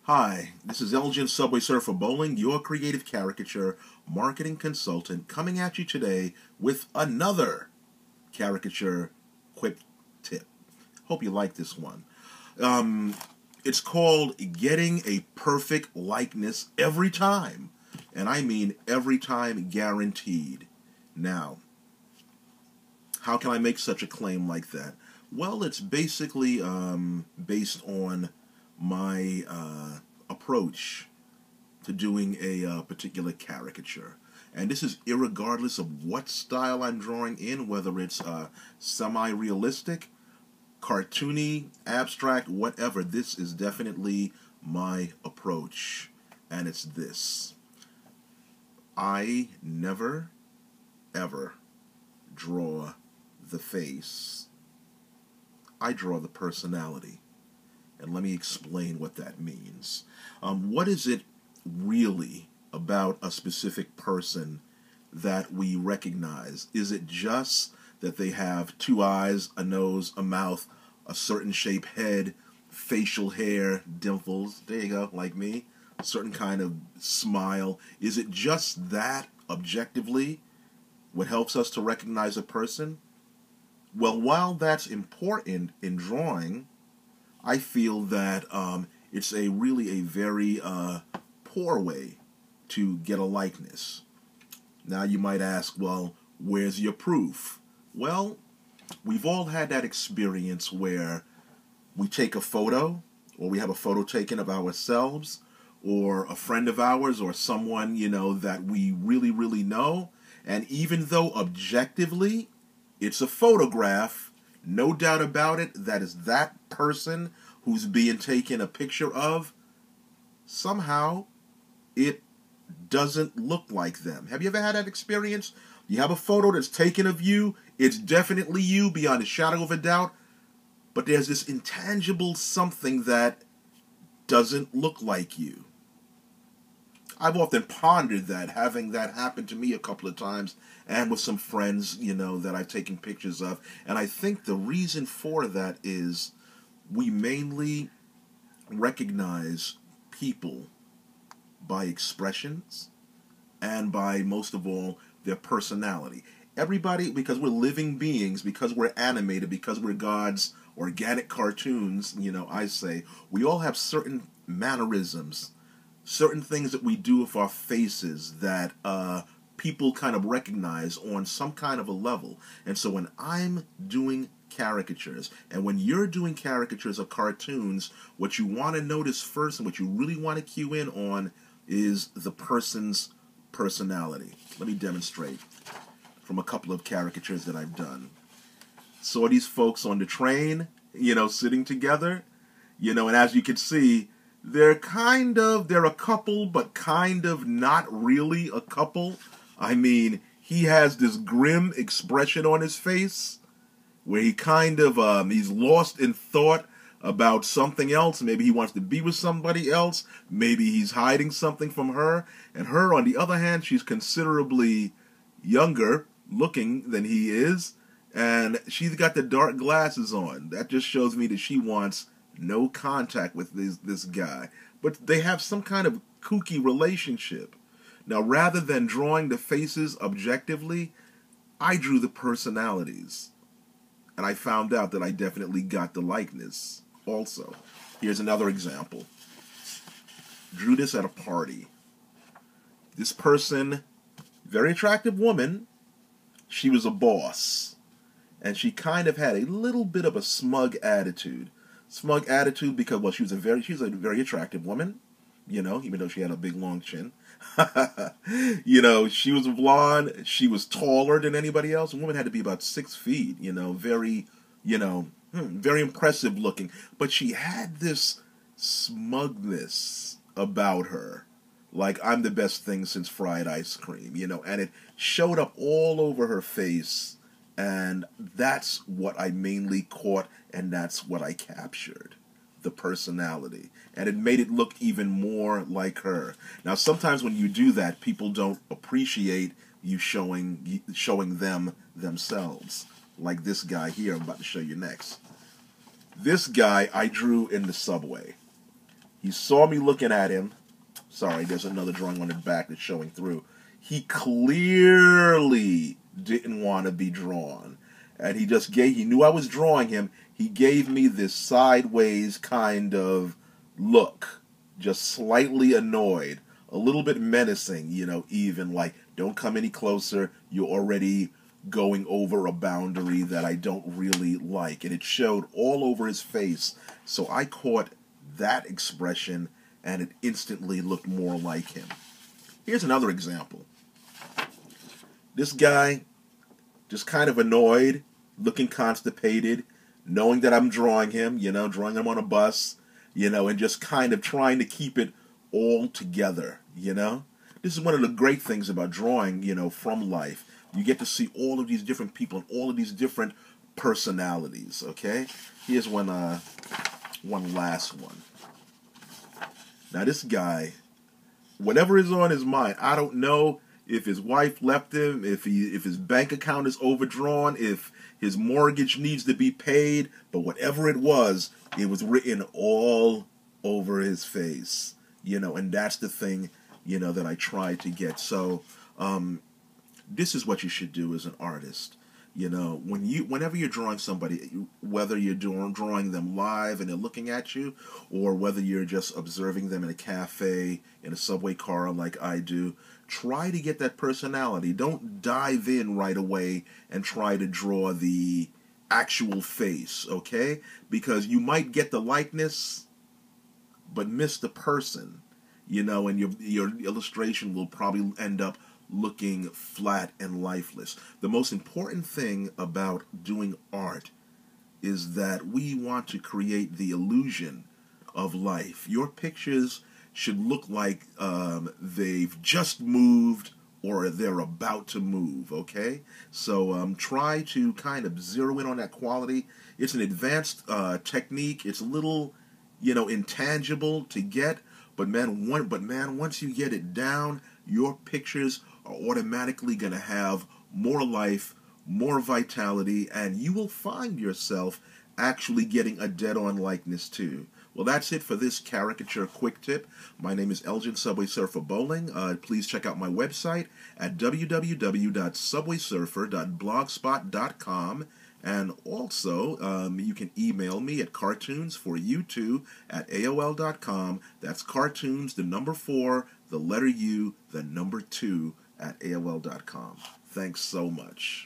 Hi, this is Elgin Subway Surfer Bolling, your creative caricature marketing consultant, coming at you today with another caricature quick tip. Hope you like this one. It's called Getting a Perfect Likeness Every Time. And I mean every time, guaranteed. Now, how can I make such a claim like that? Well, it's basically based on my approach to doing a particular caricature. And this is irregardless of what style I'm drawing in, whether it's semi-realistic, cartoony, abstract, whatever. This is definitely my approach. And it's this. I never, ever draw the face. I draw the personality. And let me explain what that means. What is it really about a specific person that we recognize? Is it just that they have two eyes, a nose, a mouth, a certain shape head, facial hair, dimples, there you go, like me, a certain kind of smile? Is it just that objectively what helps us to recognize a person? Well, while that's important in drawing, I feel that it's really a very poor way to get a likeness. Now you might ask, well, where's your proof? Well, we've all had that experience where we take a photo, or we have a photo taken of ourselves, or a friend of ours, or someone, that we really, really know, and even though objectively it's a photograph, no doubt about it, that is that person who's being taken a picture of, somehow it doesn't look like them. Have you ever had that experience? You have a photo that's taken of you, it's definitely you beyond a shadow of a doubt, but there's this intangible something that doesn't look like you. I've often pondered that, having that happen to me a couple of times, and with some friends, that I've taken pictures of. And I think the reason for that is we mainly recognize people by expressions and by, most of all, their personality. Everybody, because we're living beings, because we're animated, because we're God's organic cartoons, I say, we all have certain mannerisms, certain things that we do with our faces that people kind of recognize on some kind of a level. And so when I'm doing caricatures, and when you're doing caricatures or cartoons, what you want to notice first and what you really want to cue in on is the person's personality. Let me demonstrate from a couple of caricatures that I've done. Saw these folks on the train, sitting together, and as you can see, they're a couple, but kind of not really a couple. I mean, he has this grim expression on his face where he kind of, he's lost in thought about something else. Maybe he wants to be with somebody else. Maybe he's hiding something from her. And her, on the other hand, she's considerably younger looking than he is. And she's got the dark glasses on. That just shows me that she wants no contact with this guy. But they have some kind of kooky relationship. Now, rather than drawing the faces objectively, I drew the personalities. And I found out that I definitely got the likeness also. Here's another example. Drew this at a party. This person, very attractive woman, she was a boss. And she kind of had a little bit of a smug attitude. Smug attitude because, well, she's a very attractive woman, even though she had a big long chin. She was blonde, she was taller than anybody else. The woman had to be about 6 feet, very impressive looking. But she had this smugness about her, like I'm the best thing since fried ice cream, and it showed up all over her face. And that's what I mainly caught, and that's what I captured, the personality. And it made it look even more like her. Now, sometimes when you do that, people don't appreciate you showing them themselves. Like this guy here I'm about to show you next. This guy I drew in the subway. He saw me looking at him. Sorry, there's another drawing on the back that's showing through. He clearly didn't want to be drawn. And he knew I was drawing him. He gave me this sideways kind of look, just slightly annoyed, a little bit menacing, even like, don't come any closer, you're already going over a boundary that I don't really like. And it showed all over his face. So I caught that expression, and it instantly looked more like him. Here's another example. This guy, just kind of annoyed, looking constipated, knowing that I'm drawing him, drawing him on a bus, and just kind of trying to keep it all together, This is one of the great things about drawing, from life. You get to see all of these different people and all of these different personalities, okay? Here's one last one. Now this guy, whatever is on his mind, I don't know if his wife left him, if his bank account is overdrawn, if his mortgage needs to be paid, but whatever it was written all over his face, and that's the thing, that I try to get. So, this is what you should do as an artist. Whenever you're drawing somebody, whether you're drawing them live and they're looking at you, or whether you're just observing them in a cafe, in a subway car like I do, try to get that personality. Don't dive in right away and try to draw the actual face, okay? Because you might get the likeness, but miss the person, and your illustration will probably end up looking flat and lifeless. The most important thing about doing art is that we want to create the illusion of life. Your pictures should look like they've just moved or they're about to move, okay? So try to kind of zero in on that quality. It's an advanced technique. It's a little, intangible to get, but man, once you get it down, your pictures are automatically going to have more life, more vitality, and you will find yourself actually getting a dead-on likeness too. Well, that's it for this caricature quick tip. My name is Elgin, Subway Surfer Bolling. Please check out my website at www.subwaysurfer.blogspot.com. And also, you can email me at cartoonsforyou2@aol.com. That's cartoons, the number 4, the letter U, the number 2 at AOL.com. Thanks so much.